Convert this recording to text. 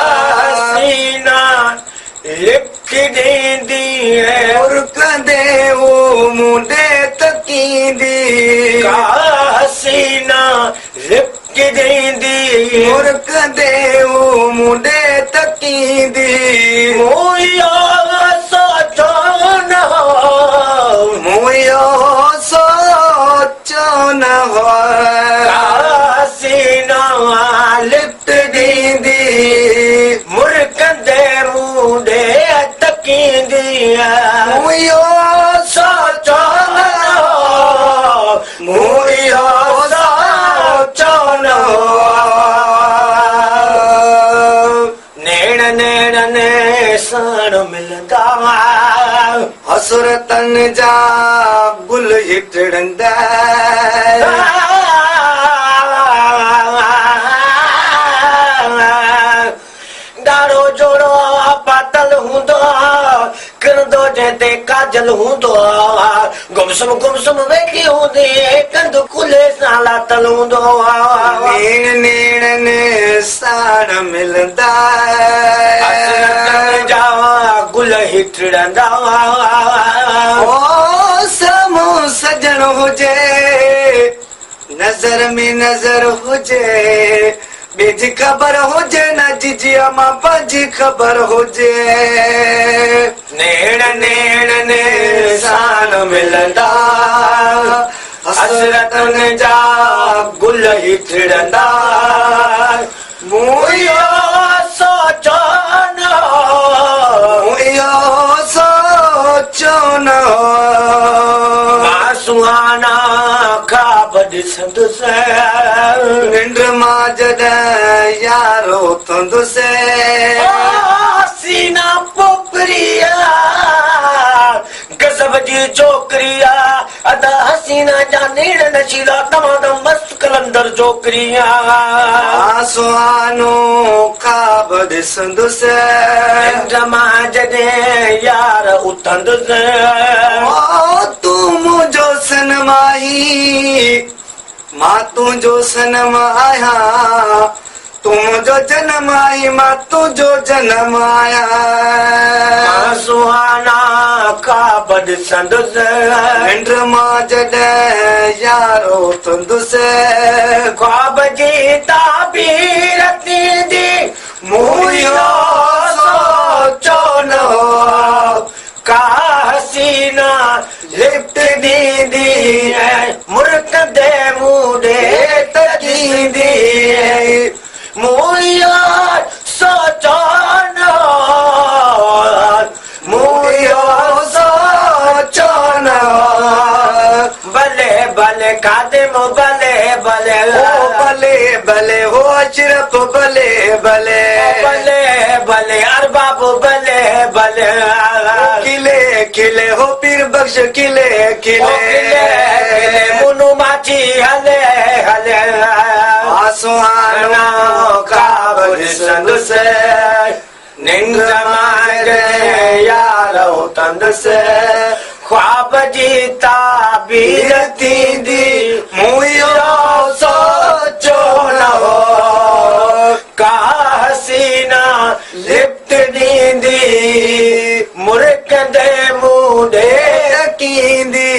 सीना लिख देंदी है और कदे वो मुंडे तकींदी सीना लिख देंदी और कदे वो मुंडे तकींदी मोया सोचो न मोयो सोचो न हो सीना लिफ्ट दीदी मुर्कंदे मुंडे तकींदी मोयो सोचो न मोयो सोचो न नेण नेण ने साण मिलंदा हसरतन जा गुल हिटड़ंदा डारो जोड़ो पातल हूंदो किरंदो जंहिंते काजल हूंदो गुमसुम वेठी हूंदी कंधु खुले सां लातल हूंदो नेण नेण ने साण मिलंदा जा गुल हिटड़ंदा ओ सामो सजण हुजे नजर में नजर हुजे बेजी खबर हुजे न जिजिया मां पंजी खबर हुजे नेण नेण ने साण मिलंदा हसरतन जा गुल हिटड़ंदा मुयो सोचो न मुयो सोचो न मां सुहाना ख्वाब ॾिसंदुसि निंड मां जॾहिं यारो उथंदुसि सीना पोपरिया गज़ब जी छोकिरिया अदा हसीना जा नेण नशीला तमामु मस्त कलंदर छोकिरिया सुहानो ख्वाब ॾिसंदुसि निंड मां जॾहिं यार उथंदुसि तूं मुंहिंजो सनमाही मां तुंहिंजो सनम आहियां तूं मुंहिंजो जनम आई मां तुंहिंजो जनम आहियां सुहाना ख्वाब ॾिसंदुसि निंड मां जॾहिं यारो उथंदुसि ख्वाब जी ताबीर थींदी मुंहिंजो सोचो न हो का हसीना लिफ्ट ॾींदी मुर्कंदे मुंडे तकींदी मुंहिंजो सोचो न मुंहिंजो सोचो न भले भले खादिम भले भले ओ भले भले हो अशरफ भले भले भले भले अरबाब भले भले खिले खिले हो पीर बख्श खिले खिले मुनु माची हले हले सुहानो ख्वाब ॾिसंदुसि निंड मां यार उथंदुसि ख्वाब जी ताबीर थींदी मुंहिंजो सोचो न हो का हसीना लिफ्ट ॾींदी मुर्कंदे मुंडे तकींदी